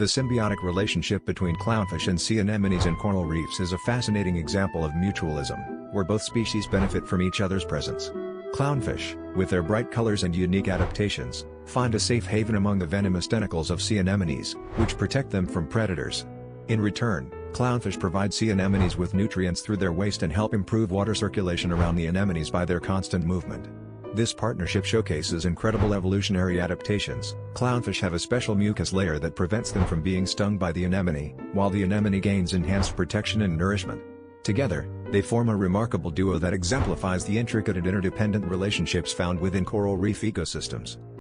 The symbiotic relationship between clownfish and sea anemones in coral reefs is a fascinating example of mutualism, where both species benefit from each other's presence. Clownfish, with their bright colors and unique adaptations, find a safe haven among the venomous tentacles of sea anemones, which protect them from predators. In return, clownfish provide sea anemones with nutrients through their waste and help improve water circulation around the anemones by their constant movement. This partnership showcases incredible evolutionary adaptations. Clownfish have a special mucus layer that prevents them from being stung by the anemone, while the anemone gains enhanced protection and nourishment. Together, they form a remarkable duo that exemplifies the intricate and interdependent relationships found within coral reef ecosystems.